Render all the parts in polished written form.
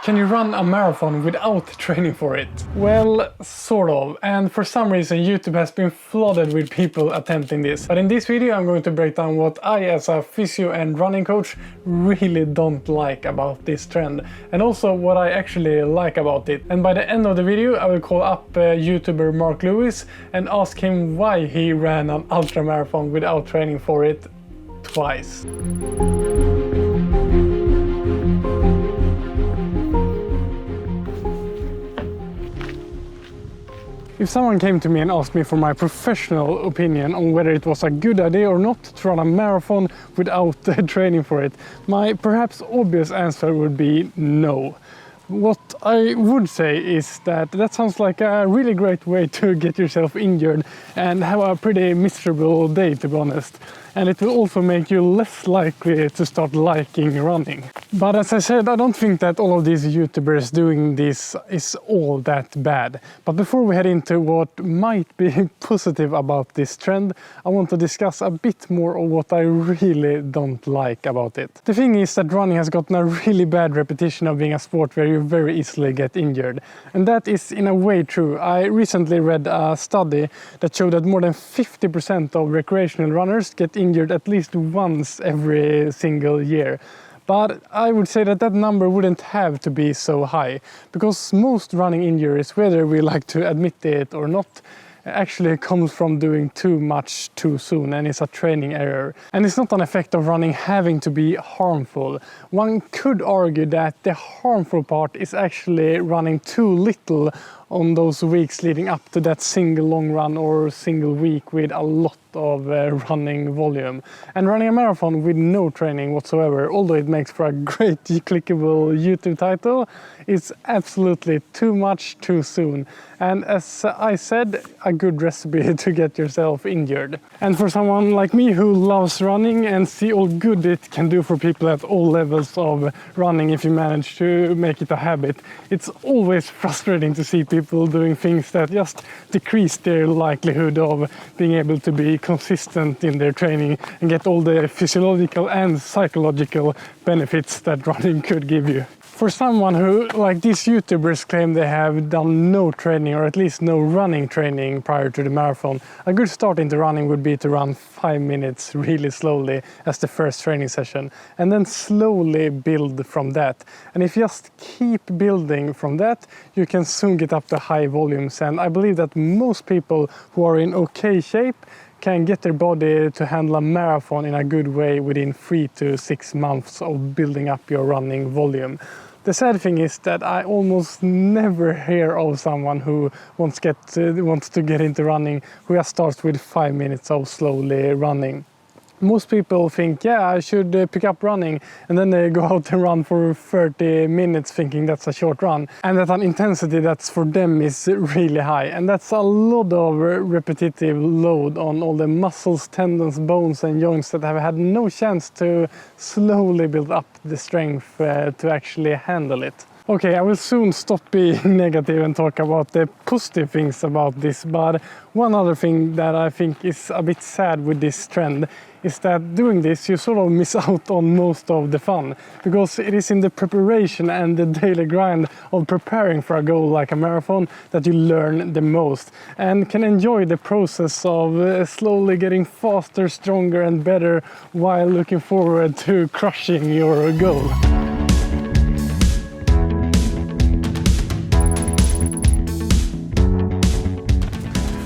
Can you run a marathon without training for it? Well, sort of. And for some reason YouTube has been flooded with people attempting this. But in this video I'm going to break down what I as a physio and running coach really don't like about this trend. And also what I actually like about it. And by the end of the video I will call up YouTuber Mark Lewis and ask him why he ran an ultra marathon without training for it twice. If someone came to me and asked me for my professional opinion on whether it was a good idea or not to run a marathon without training for it, my perhaps obvious answer would be no. What I would say is that sounds like a really great way to get yourself injured and have a pretty miserable day, to be honest. And it will also make you less likely to start liking running. But as I said, I don't think that all of these YouTubers doing this is all that bad. But before we head into what might be positive about this trend, I want to discuss a bit more of what I really don't like about it. The thing is that running has gotten a really bad reputation of being a sport where you very easily get injured. And that is in a way true. I recently read a study that showed that more than 50% of recreational runners get injured at least once every single year. But I would say that number wouldn't have to be so high, because most running injuries, whether we like to admit it or not, actually comes from doing too much too soon, and it's a training error. And it's not an effect of running having to be harmful. One could argue that the harmful part is actually running too little on those weeks leading up to that single long run or single week with a lot of running volume. And running a marathon with no training whatsoever, although it makes for a great clickable YouTube title, is absolutely too much too soon. And as I said, a good recipe to get yourself injured. And for someone like me who loves running and see all good it can do for people at all levels of running if you manage to make it a habit, it's always frustrating to see people doing things that just decrease their likelihood of being able to be consistent in their training and get all the physiological and psychological benefits that running could give you. For someone who, like these YouTubers, claim they have done no training or at least no running training prior to the marathon, a good start into running would be to run 5 minutes really slowly as the first training session and then slowly build from that. And if you just keep building from that, you can soon get up to high volumes. And I believe that most people who are in okay shape can get their body to handle a marathon in a good way within 3 to 6 months of building up your running volume. The sad thing is that I almost never hear of someone who wants to get into running who just starts with 5 minutes of slowly running. Most people think, yeah, I should pick up running, and then they go out and run for 30 minutes thinking that's a short run, and that an intensity that's for them is really high. And that's a lot of repetitive load on all the muscles, tendons, bones and joints that have had no chance to slowly build up the strength to actually handle it. Okay, I will soon stop being negative and talk about the positive things about this, but one other thing that I think is a bit sad with this trend is that doing this you sort of miss out on most of the fun, because it is in the preparation and the daily grind of preparing for a goal like a marathon that you learn the most and can enjoy the process of slowly getting faster, stronger and better while looking forward to crushing your goal.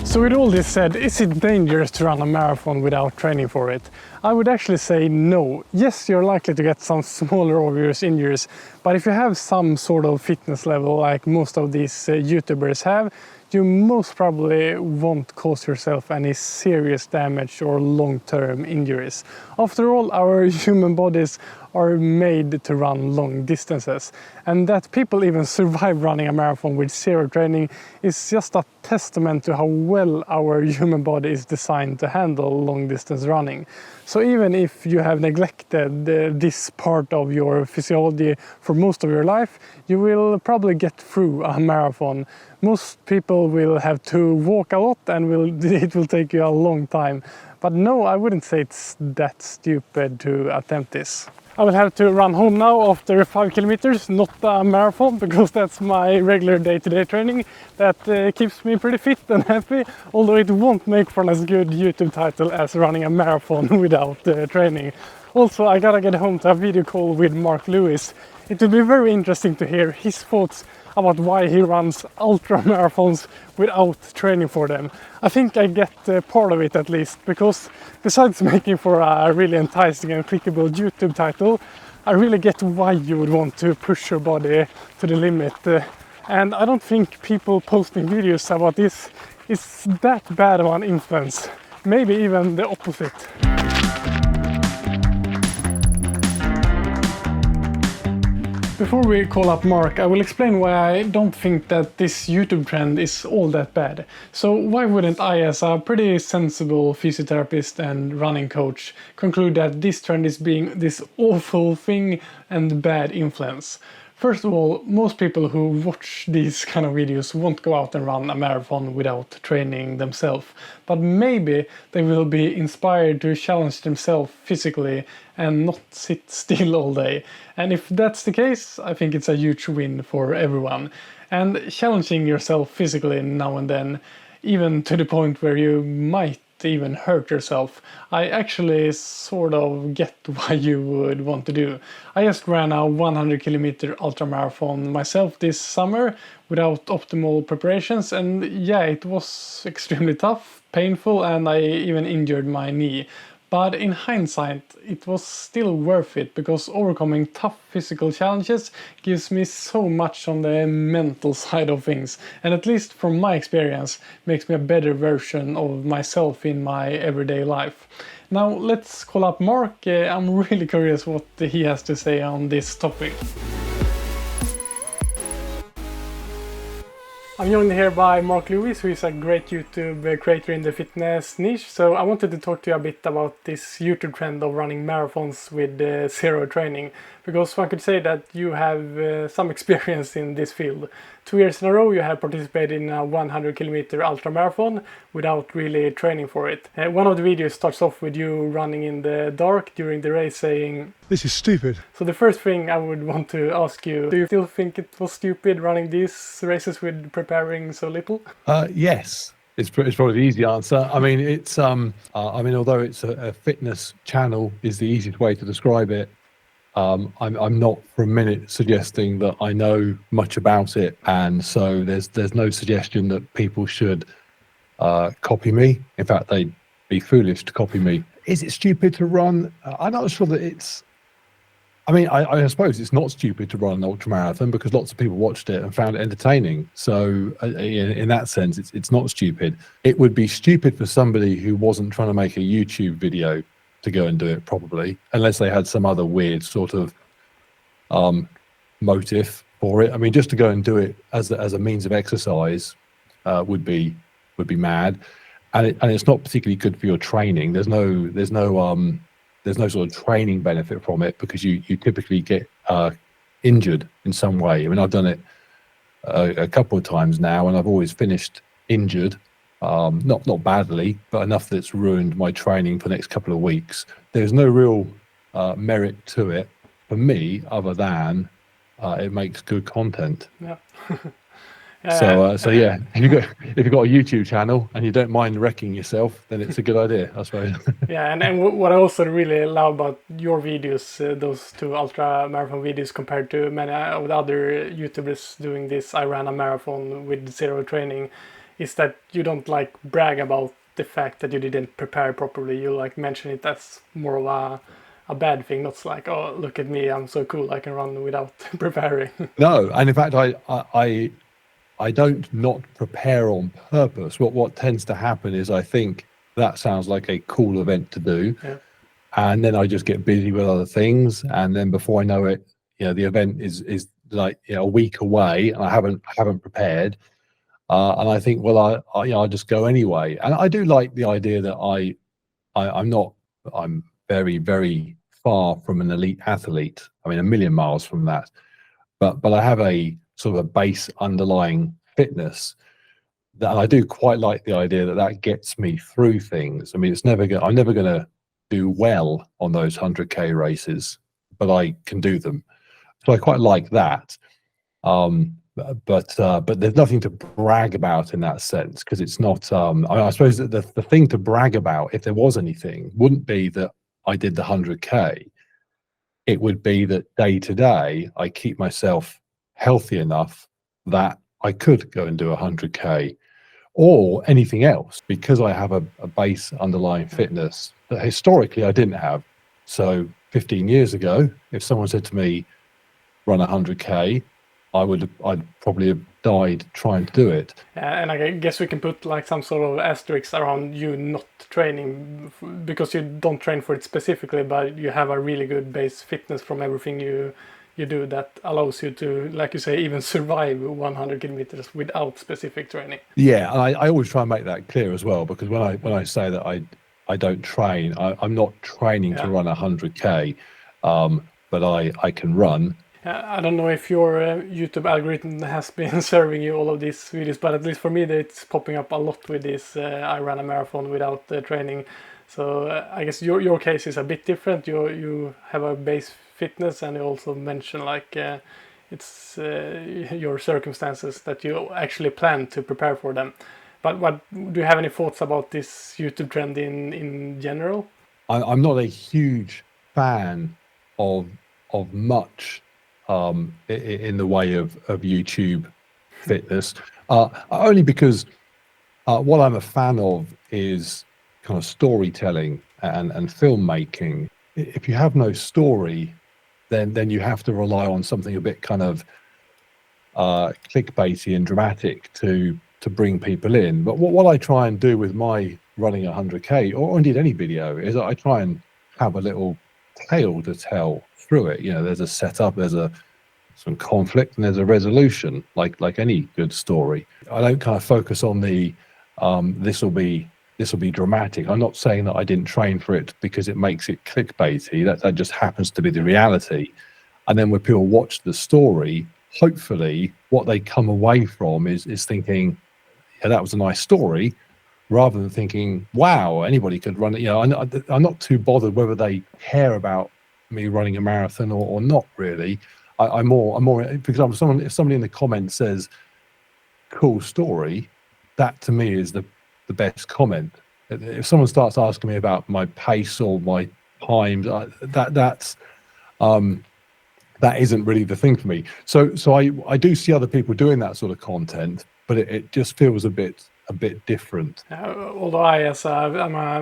So with all this said, is it dangerous to run a marathon without training for it? I would actually say no. Yes, you're likely to get some smaller obvious injuries, but if you have some sort of fitness level like most of these YouTubers have, you most probably won't cause yourself any serious damage or long-term injuries. After all, our human bodies are made to run long distances, and that people even survive running a marathon with zero training is just a testament to how well our human body is designed to handle long distance running. So even if you have neglected this part of your physiology for most of your life, you will probably get through a marathon. Most people will have to walk a lot and it will take you a long time. But no, I wouldn't say it's that stupid to attempt this. I will have to run home now after 5 kilometers, not a marathon, because that's my regular day-to-day training. That keeps me pretty fit and happy, although it won't make for as good YouTube title as running a marathon without training. Also, I gotta get home to a video call with Mark Lewis. It will be very interesting to hear his thoughts about why he runs ultra marathons without training for them. I think I get part of it at least, because besides making for a really enticing and clickable YouTube title, I really get why you would want to push your body to the limit. And I don't think people posting videos about this is that bad of an influence. Maybe even the opposite. Before we call up Mark, I will explain why I don't think that this YouTube trend is all that bad. So why wouldn't I, as a pretty sensible physiotherapist and running coach, conclude that this trend is being this awful thing and bad influence? First of all, most people who watch these kind of videos won't go out and run a marathon without training themselves. But maybe they will be inspired to challenge themselves physically and not sit still all day. And if that's the case, I think it's a huge win for everyone. And challenging yourself physically now and then, even to the point where you might even hurt yourself, I actually sort of get why you would want to do. I just ran a 100-kilometer ultramarathon myself this summer without optimal preparations, and yeah, it was extremely tough, painful, and I even injured my knee. But in hindsight, it was still worth it, because overcoming tough physical challenges gives me so much on the mental side of things, and at least from my experience, makes me a better version of myself in my everyday life. Now let's call up Mark. I'm really curious what he has to say on this topic. I'm joined here by Mark Lewis, who is a great YouTube creator in the fitness niche. So I wanted to talk to you a bit about this YouTube trend of running marathons with zero training, because one could say that you have some experience in this field. 2 years in a row you have participated in a 100-kilometer ultra marathon without really training for it. One of the videos starts off with you running in the dark during the race saying, "This is stupid." So the first thing I would want to ask you, do you still think it was stupid running these races with preparing so little? Yes. It's probably the easy answer. I mean, it's although it's a fitness channel is the easiest way to describe it. I'm not for a minute suggesting that I know much about it, and so there's no suggestion that people should copy me. In fact, they'd be foolish to copy me. Is it stupid to run? I'm not sure that it's. I mean, I suppose it's not stupid to run an ultramarathon because lots of people watched it and found it entertaining. So in that sense, it's not stupid. It would be stupid for somebody who wasn't trying to make a YouTube video to go and do it, probably, unless they had some other weird sort of motive for it. I mean, just to go and do it as a means of exercise would be mad, and it's not particularly good for your training. There's no sort of training benefit from it because you typically get injured in some way. I mean, I've done it a couple of times now, and I've always finished injured. Not badly, but enough that it's ruined my training for the next couple of weeks. There's no real merit to it for me, other than it makes good content. Yeah. So yeah, if you've got a YouTube channel and you don't mind wrecking yourself, then it's a good idea, I suppose. Yeah, and what I also really love about your videos, those two ultra marathon videos, compared to many of the other YouTubers doing this, I ran a marathon with zero training, is that you don't like brag about the fact that you didn't prepare properly. You like mention it as more of a bad thing, not like, oh, look at me, I'm so cool, I can run without preparing. No, and in fact, I don't not prepare on purpose. What tends to happen is I think that sounds like a cool event to do, yeah. And then I just get busy with other things, and then before I know it, the event is like a week away, and I haven't prepared. And I think, well, I'll just go anyway. And I do like the idea that I'm very, very far from an elite athlete. I mean, a million miles from that. But I have a sort of a base underlying fitness that I do quite like the idea that gets me through things. I mean, I'm never going to do well on those 100K races, but I can do them. So I quite like that. But there's nothing to brag about in that sense, because it's not. I suppose that the thing to brag about, if there was anything, wouldn't be that I did the 100K. It would be that day to day I keep myself healthy enough that I could go and do 100K or anything else, because I have a base underlying fitness that historically I didn't have. So 15 years ago, if someone said to me, run 100K, I'd probably have died trying to do it. And I guess we can put like some sort of asterisk around you not training because you don't train for it specifically, but you have a really good base fitness from everything you do that allows you to, like you say, even survive 100 kilometers without specific training. Yeah, and I always try and make that clear as well, because when I say that I don't train, I'm not training to run 100K, but I can run. I don't know if your YouTube algorithm has been serving you all of these videos, but at least for me, it's popping up a lot with this. I ran a marathon without training, so I guess your case is a bit different. You have a base fitness, and you also mention like it's your circumstances that you actually plan to prepare for them. But what do you have any thoughts about this YouTube trend in general? I'm not a huge fan of much in the way of YouTube fitness, only because what I'm a fan of is kind of storytelling and filmmaking. If you have no story, then you have to rely on something a bit kind of clickbaity and dramatic to bring people in. But what I try and do with my running 100K, or indeed any video, is I try and have a little tale to tell through it. You know, there's a setup, there's some conflict, and there's a resolution, like any good story. I don't kind of focus on the this will be dramatic. I'm not saying that I didn't train for it because it makes it clickbaity. That just happens to be the reality. And then when people watch the story, hopefully what they come away from is thinking, yeah, that was a nice story, rather than thinking, wow, anybody could run it. You know, I'm not too bothered whether they care about me running a marathon or not really. I'm more, for example, if somebody in the comments says, cool story, that to me is the best comment. If someone starts asking me about my pace or my times, that isn't really the thing for me. So I do see other people doing that sort of content, but it just feels a bit different. Although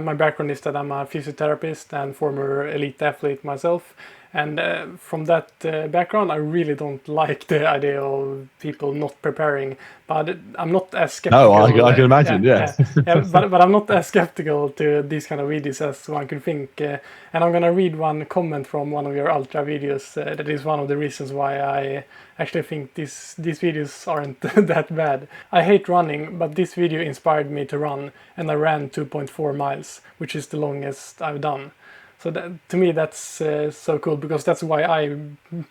my background is that I'm a physiotherapist and former elite athlete myself, and from that background, I really don't like the idea of people not preparing. But I'm not as skeptical. No, I can imagine. Yeah. But I'm not as skeptical to these kind of videos as one could think. And I'm gonna read one comment from one of your ultra videos. That is one of the reasons why I actually think these videos aren't that bad. I hate running, but this video inspired me to run, and I ran 2.4 miles, which is the longest I've done. So to me, that's so cool, because that's why I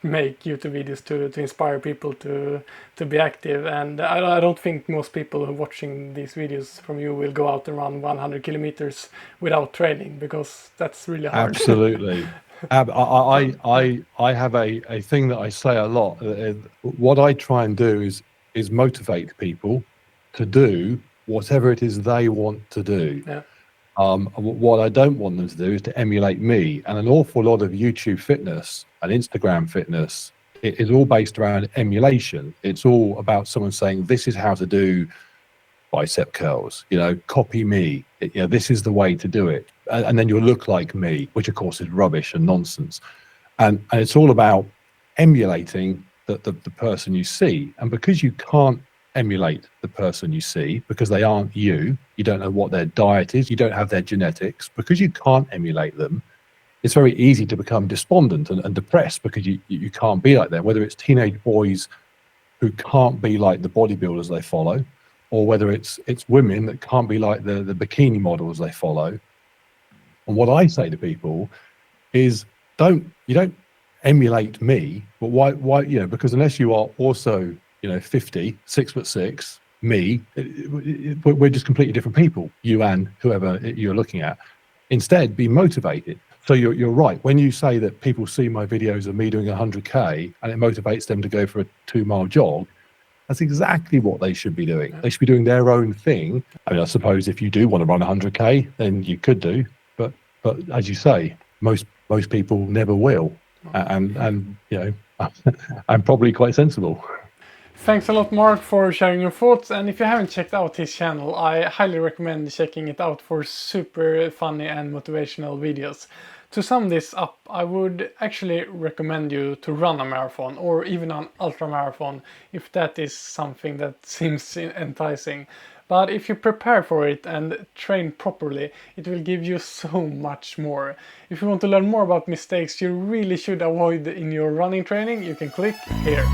make YouTube videos, to inspire people to be active. And I don't think most people who are watching these videos from you will go out and run 100 kilometers without training, because that's really hard. Absolutely. I have a thing that I say a lot. What I try and do is motivate people to do whatever it is they want to do. Yeah. What I don't want them to do is to emulate me. And an awful lot of YouTube fitness and Instagram fitness, it is all based around emulation. It's all about someone saying, this is how to do bicep curls, you know, copy me. You know, this is the way to do it. And then you'll look like me, which of course is rubbish and nonsense. And it's all about emulating the person you see. And because you can't emulate the person you see, because they aren't you don't know what their diet is, you don't have their genetics, because you can't emulate them, it's very easy to become despondent and depressed, because you can't be like them, whether it's teenage boys who can't be like the bodybuilders they follow, or whether it's women that can't be like the bikini models they follow. And what I say to people is, you don't emulate me, but why, you know, because unless you are also, you know, 50, 6'6", me, we're just completely different people, you and whoever you're looking at. Instead, be motivated. So you're right. When you say that people see my videos of me doing 100K and it motivates them to go for a 2-mile jog, that's exactly what they should be doing. They should be doing their own thing. I mean, I suppose if you do want to run 100K, then you could do. But as you say, most people never will, and you know, I'm probably quite sensible. Thanks a lot, Mark, for sharing your thoughts. And if you haven't checked out his channel, I highly recommend checking it out for super funny and motivational videos. To sum this up, I would actually recommend you to run a marathon or even an ultra marathon if that is something that seems enticing. But if you prepare for it and train properly, it will give you so much more. If you want to learn more about mistakes you really should avoid in your running training, you can click here.